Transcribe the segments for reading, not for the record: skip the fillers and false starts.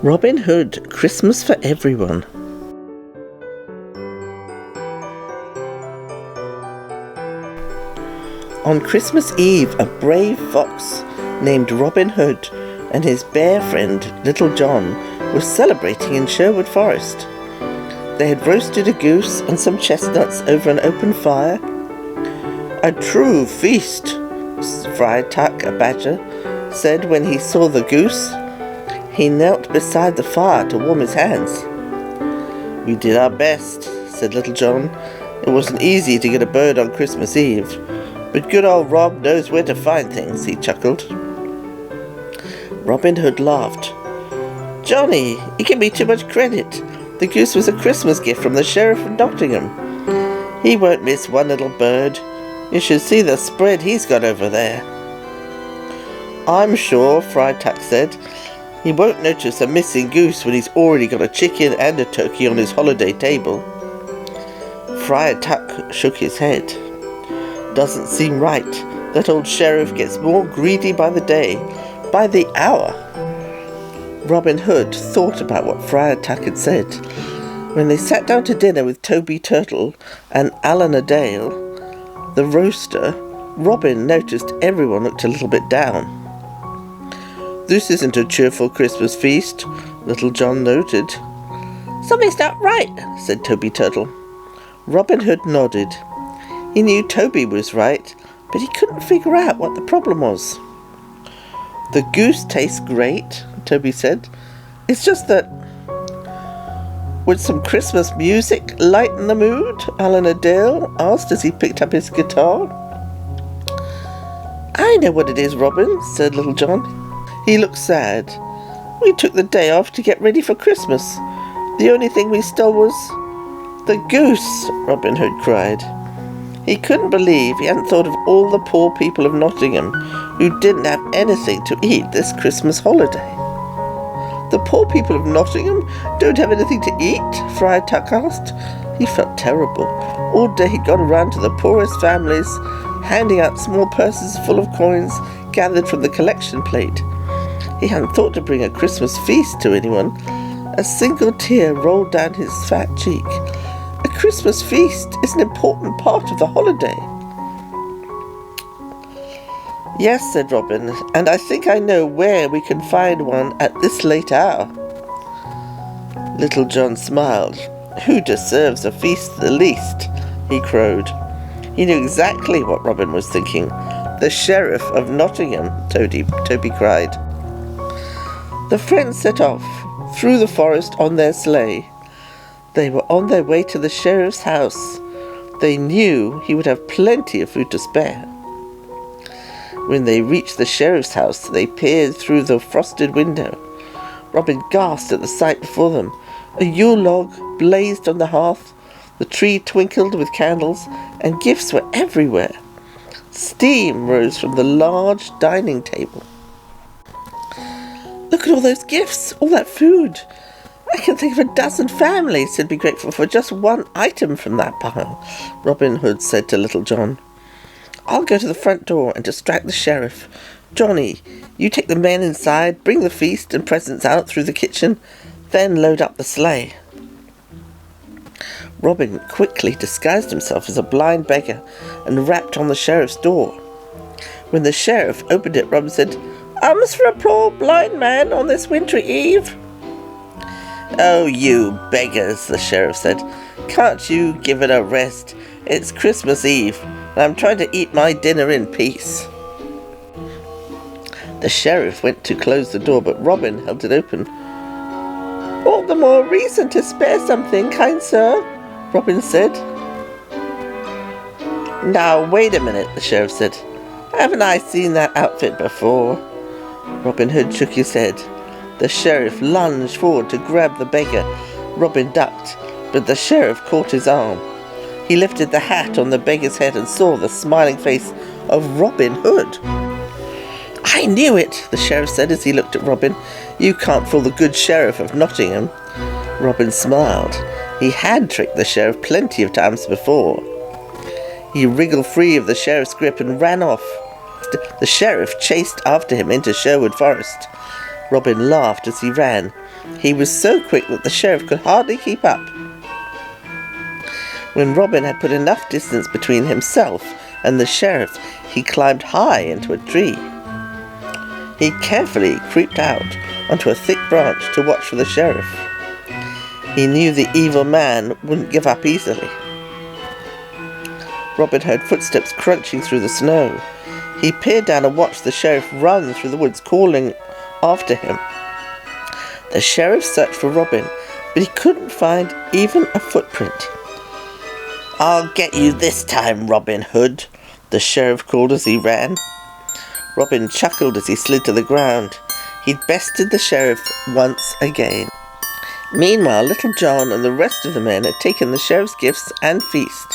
Robin Hood, Christmas for Everyone. On Christmas Eve, a brave fox named Robin Hood and his bear friend Little John were celebrating in Sherwood Forest. They had roasted a goose and some chestnuts over an open fire. "A true feast," Friar Tuck, a badger, said when he saw the goose. He knelt beside the fire to warm his hands. "We did our best," said Little John. "It wasn't easy to get a bird on Christmas Eve, but good old Rob knows where to find things," he chuckled. Robin Hood laughed. "Johnny, you give me too much credit. The goose was a Christmas gift from the Sheriff of Nottingham. He won't miss one little bird. You should see the spread he's got over there." "I'm sure," Friar Tuck said, "he won't notice a missing goose when he's already got a chicken and a turkey on his holiday table." Friar Tuck shook his head. "Doesn't seem right. That old sheriff gets more greedy by the day, by the hour." Robin Hood thought about what Friar Tuck had said. When they sat down to dinner with Toby Turtle and Alan a Dale, the roaster, Robin noticed everyone looked a little bit down. "This isn't a cheerful Christmas feast," Little John noted. "Something's not right," said Toby Turtle. Robin Hood nodded. He knew Toby was right, but he couldn't figure out what the problem was. "The goose tastes great," Toby said. "It's just that..." "Would some Christmas music lighten the mood?" Alan Adale asked as he picked up his guitar. "I know what it is, Robin," said Little John. He looked sad. "We took the day off to get ready for Christmas. The only thing we stole was..." "The goose," Robin Hood cried. He couldn't believe he hadn't thought of all the poor people of Nottingham who didn't have anything to eat this Christmas holiday. "The poor people of Nottingham don't have anything to eat?" Friar Tuck asked. He felt terrible. All day he'd gone around to the poorest families, handing out small purses full of coins gathered from the collection plate. He hadn't thought to bring a Christmas feast to anyone. A single tear rolled down his fat cheek. A Christmas feast is an important part of the holiday. "Yes," said Robin, "and I think I know where we can find one at this late hour." Little John smiled. "Who deserves a feast the least?" he crowed. He knew exactly what Robin was thinking. "The Sheriff of Nottingham," Toby cried. The friends set off through the forest on their sleigh. They were on their way to the sheriff's house. They knew he would have plenty of food to spare. When they reached the sheriff's house, they peered through the frosted window. Robin gasped at the sight before them. A Yule log blazed on the hearth. The tree twinkled with candles, and gifts were everywhere. Steam rose from the large dining table. "Look at all those gifts, all that food. I can think of a dozen families who'd be grateful for just one item from that pile," Robin Hood said to Little John. "I'll go to the front door and distract the sheriff. Johnny, you take the men inside, bring the feast and presents out through the kitchen, then load up the sleigh." Robin quickly disguised himself as a blind beggar and rapped on the sheriff's door. When the sheriff opened it, Robin said, "Alms for a poor blind man on this wintry eve." "Oh, you beggars," the sheriff said. "Can't you give it a rest? It's Christmas Eve, and I'm trying to eat my dinner in peace." The sheriff went to close the door, but Robin held it open. "All the more reason to spare something, kind sir," Robin said. "Now, wait a minute," the sheriff said. "Haven't I seen that outfit before?" Robin Hood shook his head. The sheriff lunged forward to grab the beggar. Robin ducked, but the sheriff caught his arm. He lifted the hat on the beggar's head and saw the smiling face of Robin Hood. "I knew it," the sheriff said as he looked at Robin. "You can't fool the good sheriff of Nottingham." Robin smiled. He had tricked the sheriff plenty of times before. He wriggled free of the sheriff's grip and ran off. The sheriff chased after him into Sherwood Forest. Robin laughed as he ran. He was so quick that the sheriff could hardly keep up. When Robin had put enough distance between himself and the sheriff, he climbed high into a tree. He carefully creeped out onto a thick branch to watch for the sheriff. He knew the evil man wouldn't give up easily. Robin heard footsteps crunching through the snow. He peered down and watched the sheriff run through the woods, calling after him. The sheriff searched for Robin, but he couldn't find even a footprint. "I'll get you this time, Robin Hood," the sheriff called as he ran. Robin chuckled as he slid to the ground. He'd bested the sheriff once again. Meanwhile, Little John and the rest of the men had taken the sheriff's gifts and feast.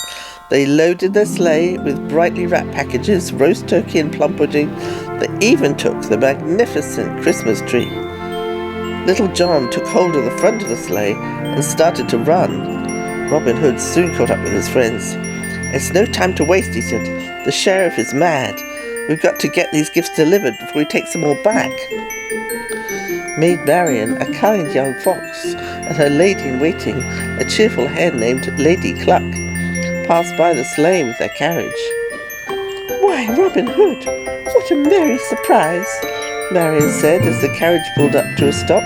They loaded their sleigh with brightly wrapped packages, roast turkey and plum pudding. They even took the magnificent Christmas tree. Little John took hold of the front of the sleigh and started to run. Robin Hood soon caught up with his friends. "It's no time to waste," he said. "The sheriff is mad. We've got to get these gifts delivered before he takes them all back." Maid Marion, a kind young fox, and her lady-in-waiting, a cheerful hen named Lady Cluck, passed by the sleigh with their carriage. "Why, Robin Hood, what a merry surprise," Marion said as the carriage pulled up to a stop.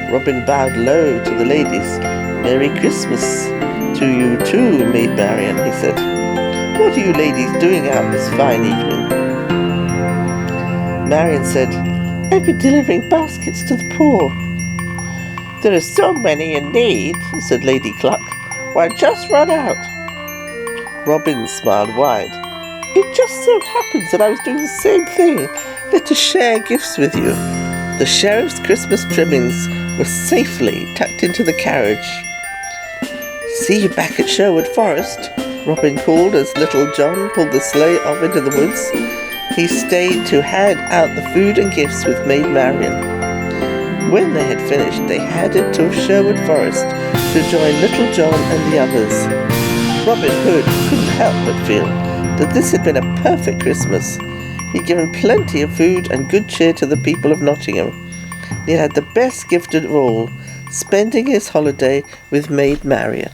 Robin bowed low to the ladies. "Merry Christmas to you too, Maid Marion," he said. "What are you ladies doing out this fine evening?" Marion said, "I've been delivering baskets to the poor." "There are so many in need," said Lady Cluck. "Why, just run out." Robin smiled wide. "It just so happens that I was doing the same thing, to share gifts with you." The sheriff's Christmas trimmings were safely tucked into the carriage. "See you back at Sherwood Forest," Robin called as Little John pulled the sleigh off into the woods. He stayed to hand out the food and gifts with Maid Marion. When they had finished, they headed to Sherwood Forest to join Little John and the others. Robin Hood couldn't help but feel that this had been a perfect Christmas. He'd given plenty of food and good cheer to the people of Nottingham. He had the best gift of all, spending his holiday with Maid Marion.